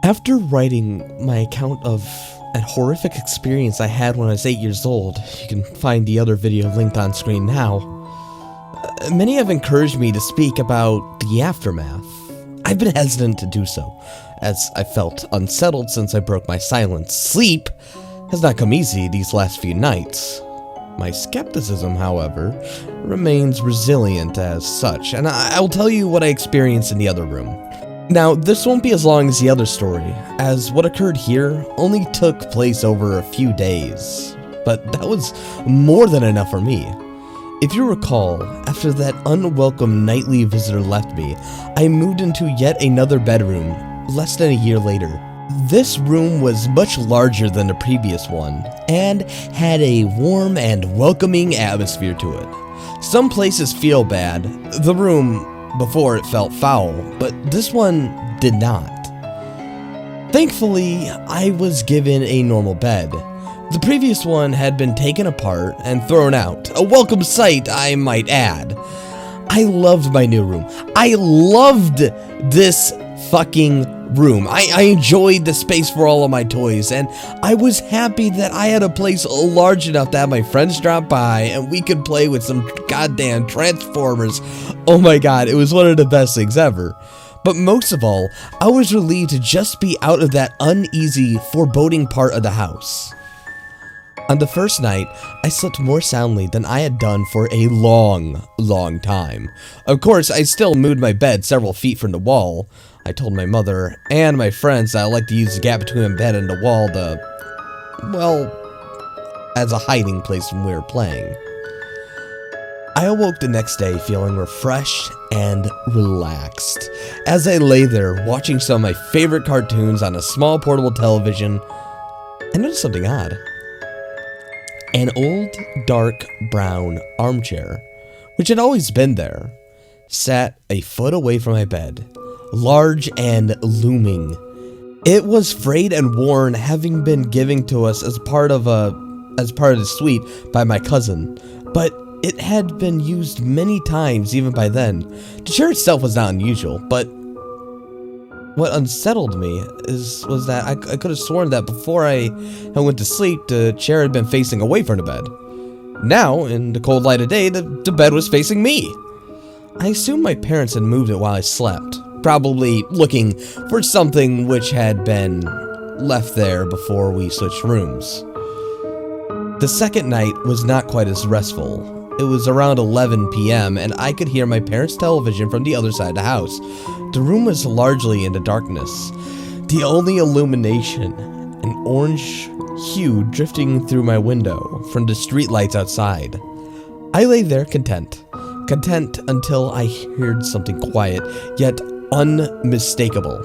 After writing my account of a horrific experience I had when I was 8 years old, you can find the other video linked on screen now, many have encouraged me to speak about the aftermath. I've been hesitant to do so, as I felt unsettled since I broke my silence. Sleep has not come easy these last few nights. My skepticism, however, remains resilient as such, and I'll tell you what I experienced in the other room. Now, this won't be as long as the other story, as what occurred here only took place over a few days, but that was more than enough for me. If you recall, after that unwelcome nightly visitor left me, I moved into yet another bedroom less than a year later. This room was much larger than the previous one, and had a warm and welcoming atmosphere to it. Some places feel bad. The room before it felt foul, but this one did not. Thankfully, I was given a normal bed. The previous one had been taken apart and thrown out. A welcome sight, I might add. I loved my new room. I loved this fucking room. I enjoyed the space for all of my toys, and I was happy that I had a place large enough to have my friends drop by and we could play with some goddamn Transformers. Oh my god, it was one of the best things ever. But most of all, I was relieved to just be out of that uneasy, foreboding part of the house. On the first night, I slept more soundly than I had done for a long time. Of course, I still moved my bed several feet from the wall. I told my mother and my friends that I like to use the gap between my bed and the wall as a hiding place when we were playing. I awoke the next day feeling refreshed and relaxed. As I lay there watching some of my favorite cartoons on a small portable television, I noticed something odd. An old, dark brown armchair, which had always been there, sat a foot away from my bed, large and looming. It was frayed and worn, having been given to us as part of the suite by my cousin, but it had been used many times even by then. The chair itself was not unusual, but what unsettled me was that I could have sworn that before I went to sleep, the chair had been facing away from the bed. Now, in the cold light of day, the bed was facing me. I assumed my parents had moved it while I slept, probably looking for something which had been left there before we switched rooms. The second night was not quite as restful. It was around 11 p.m. and I could hear my parents' television from the other side of the house. The room was largely in the darkness. The only illumination, an orange hue drifting through my window from the streetlights outside. I lay there content until I heard something quiet, yet unmistakable.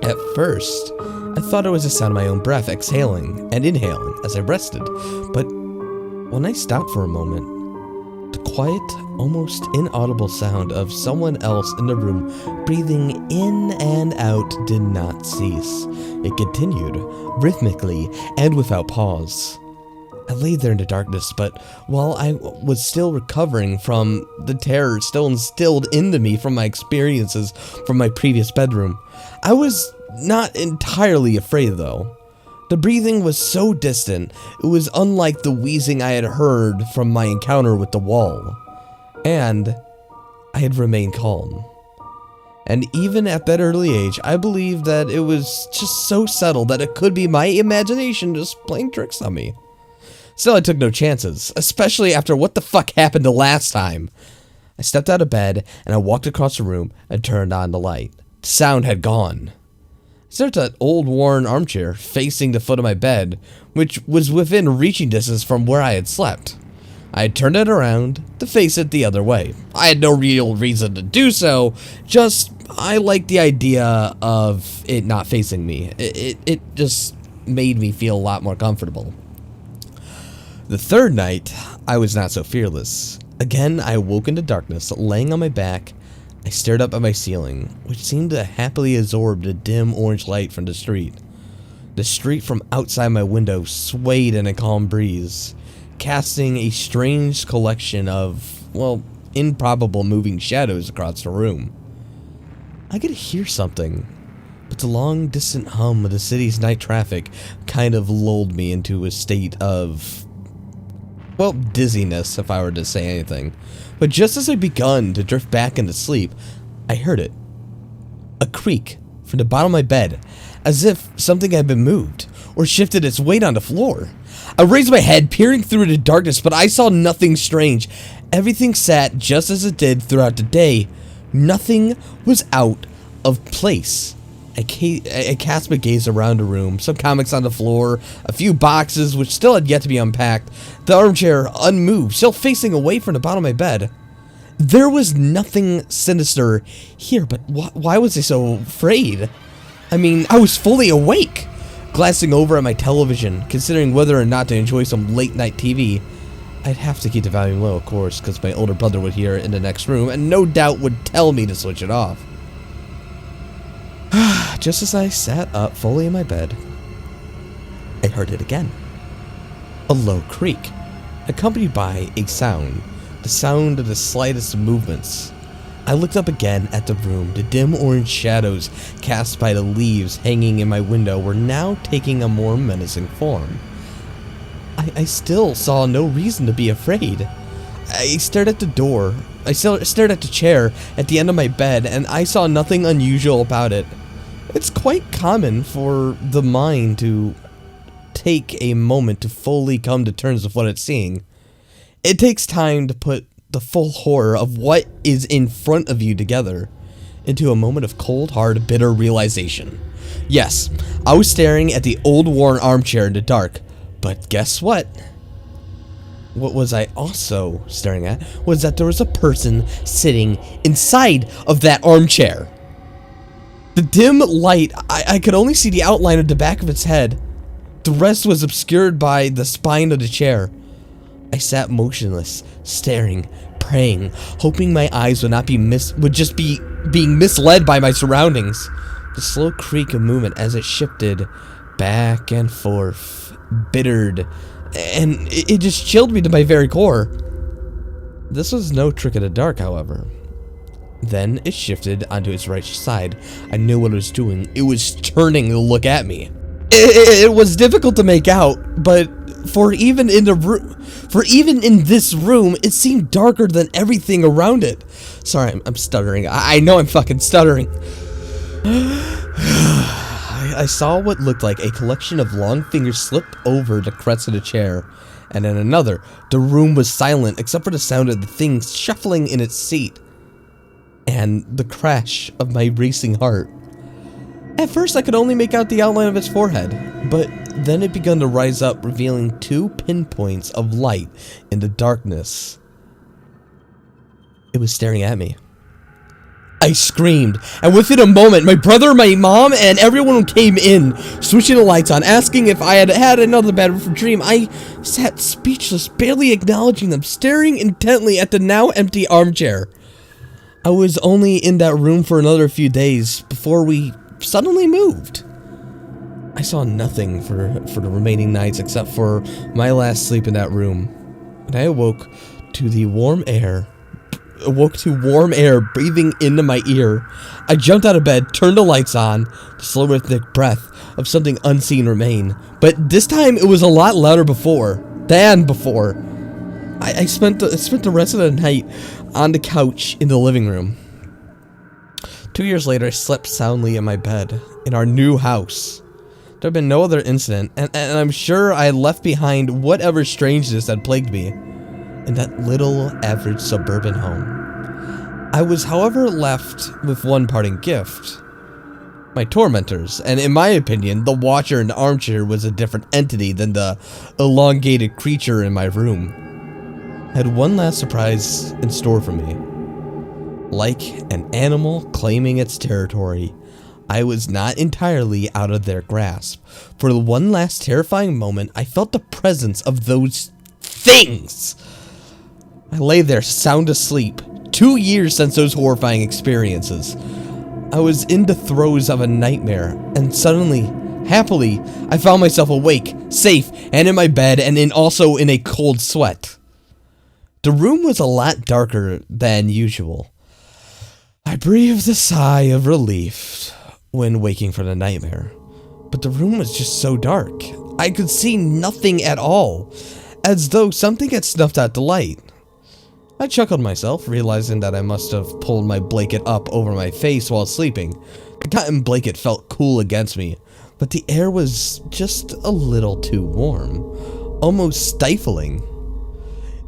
At first, I thought it was the sound of my own breath exhaling and inhaling as I rested, but when I stopped for a moment, the quiet, almost inaudible sound of someone else in the room breathing in and out did not cease. It continued, rhythmically and without pause. I lay there in the darkness, but while I was still recovering from the terror still instilled into me from my experiences from my previous bedroom, I was not entirely afraid though. The breathing was so distant, it was unlike the wheezing I had heard from my encounter with the wall. And I had remained calm. And even at that early age, I believed that it was just so subtle that it could be my imagination just playing tricks on me. Still, I took no chances, especially after what the fuck happened the last time. I stepped out of bed, and I walked across the room and turned on the light. The sound had gone. I stared at that old worn armchair facing the foot of my bed, which was within reaching distance from where I had slept. I had turned it around to face it the other way. I had no real reason to do so, just I liked the idea of it not facing me. It just made me feel a lot more comfortable. The third night, I was not so fearless. Again, I awoke in the darkness, laying on my back. I stared up at my ceiling, which seemed to happily absorb the dim orange light from the street. The street from outside my window swayed in a calm breeze, casting a strange collection of, improbable moving shadows across the room. I could hear something, but the long distant hum of the city's night traffic kind of lulled me into a state of, well, dizziness, if I were to say anything. But just as I begun to drift back into sleep, I heard it. A creak from the bottom of my bed, as if something had been moved or shifted its weight on the floor. I raised my head, peering through the darkness, but I saw nothing strange. Everything sat just as it did throughout the day. Nothing was out of place. I cast my gaze around the room, some comics on the floor, a few boxes which still had yet to be unpacked, the armchair unmoved, still facing away from the bottom of my bed. There was nothing sinister here, but why was I so afraid? I mean, I was fully awake. Glancing over at my television, considering whether or not to enjoy some late-night TV. I'd have to keep the volume low, of course, because my older brother would hear it in the next room, and no doubt would tell me to switch it off. Just as I sat up fully in my bed, I heard it again. A low creak, accompanied by a sound, the sound of the slightest movements. I looked up again at the room. The dim orange shadows cast by the leaves hanging in my window were now taking a more menacing form. I still saw no reason to be afraid. I stared at the door. I stared at the chair at the end of my bed, and I saw nothing unusual about it. It's quite common for the mind to take a moment to fully come to terms with what it's seeing. It takes time to put the full horror of what is in front of you together into a moment of cold, hard, bitter realization. Yes, I was staring at the old worn armchair in the dark, but guess what? What was I also staring at was that there was a person sitting inside of that armchair. The dim light, I could only see the outline of the back of its head. The rest was obscured by the spine of the chair. I sat motionless, staring, praying, hoping my eyes would just be being misled by my surroundings. The slow creak of movement as it shifted back and forth, bittered, and it just chilled me to my very core. This was no trick of the dark, however. Then it shifted onto its right side. I knew what it was doing. It was turning to look at me. It was difficult to make out, but for even in this room, it seemed darker than everything around it. Sorry, I'm stuttering. I know I'm fucking stuttering. I saw what looked like a collection of long fingers slipped over the crest of the chair, and then another. The room was silent except for the sound of the thing shuffling in its seat and the crash of my racing heart. At first, I could only make out the outline of its forehead, but then it began to rise up, revealing two pinpoints of light in the darkness. It was staring at me. I screamed, and within a moment, my brother, my mom, and everyone came in, switching the lights on, asking if I had had another bad dream. I sat speechless, barely acknowledging them, staring intently at the now empty armchair. I was only in that room for another few days before we suddenly moved. I saw nothing for the remaining nights except for my last sleep in that room. And I awoke to warm air breathing into my ear. I jumped out of bed, turned the lights on. The slow rhythmic breath of something unseen remained. But this time it was a lot louder than before. I spent the rest of the night on the couch in the living room. 2 years later, I slept soundly in my bed in our new house. There had been no other incident, and I'm sure I had left behind whatever strangeness had plagued me in that little average suburban home. I was, however, left with one parting gift. My tormentors, and in my opinion, the watcher in the armchair was a different entity than the elongated creature in my room. I had one last surprise in store for me. Like an animal claiming its territory, I was not entirely out of their grasp. For the one last terrifying moment, I felt the presence of those things. I lay there sound asleep, 2 years since those horrifying experiences. I was in the throes of a nightmare, and suddenly, happily, I found myself awake, safe, and in my bed, and also in a cold sweat. The room was a lot darker than usual. I breathed a sigh of relief. when waking from the nightmare, but the room was just so dark. I could see nothing at all, as though something had snuffed out the light. I chuckled myself, realizing that I must have pulled my blanket up over my face while sleeping. The cotton blanket felt cool against me, but the air was just a little too warm, almost stifling.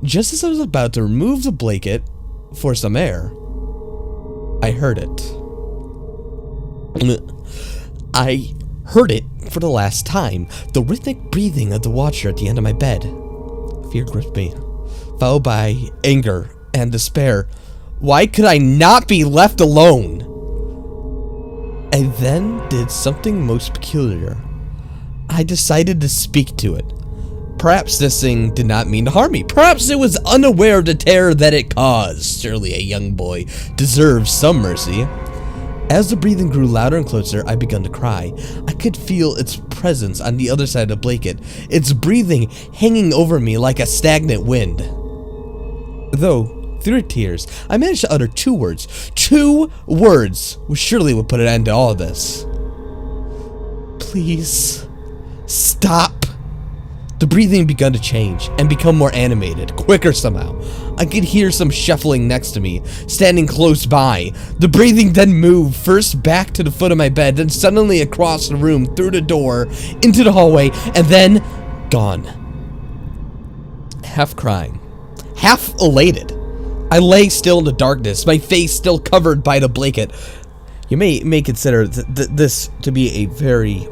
Just as I was about to remove the blanket for some air, I heard it. I heard it for the last time, the rhythmic breathing of the watcher at the end of my bed. Fear gripped me, followed by anger and despair. Why could I not be left alone? I then did something most peculiar. I decided to speak to it. Perhaps this thing did not mean to harm me. Perhaps it was unaware of the terror that it caused. Surely a young boy deserves some mercy. As the breathing grew louder and closer, I began to cry. I could feel its presence on the other side of the blanket, its breathing hanging over me like a stagnant wind. Though, through tears, I managed to utter 2 words. 2 words, which surely would put an end to all of this. Please, stop. The breathing began to change and become more animated, quicker somehow. I could hear some shuffling next to me, standing close by. The breathing then moved, first back to the foot of my bed, then suddenly across the room, through the door, into the hallway, and then gone. Half crying, half elated, I lay still in the darkness, my face still covered by the blanket. You may consider this to be a very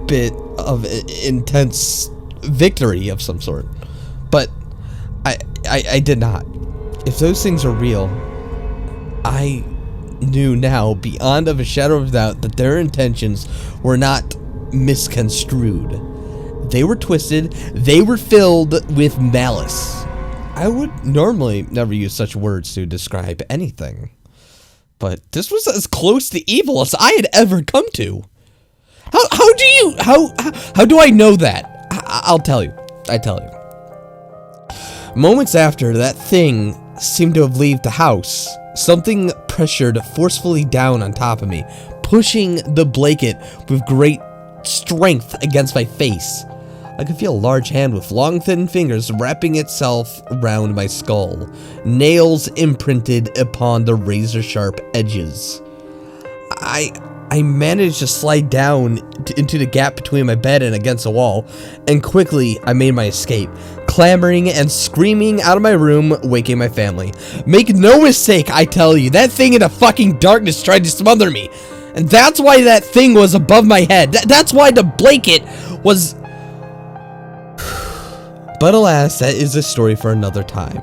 bit of intense victory of some sort, but I did not. If those things are real, I knew now beyond of a shadow of doubt that their intentions were not misconstrued. They were twisted, they were filled with malice. I would normally never use such words to describe anything, but this was as close to evil as I had ever come to. How do I know that? I'll tell you. Moments after that thing seemed to have left the house, something pressured forcefully down on top of me, pushing the blanket with great strength against my face. I could feel a large hand with long, thin fingers wrapping itself around my skull, nails imprinted upon the razor-sharp edges. I managed to slide down into the gap between my bed and against the wall, and quickly I made my escape, clamoring and screaming out of my room, waking my family. Make no mistake, I tell you, that thing in the fucking darkness tried to smother me, and that's why that thing was above my head. That's why the blanket was... But alas, that is a story for another time.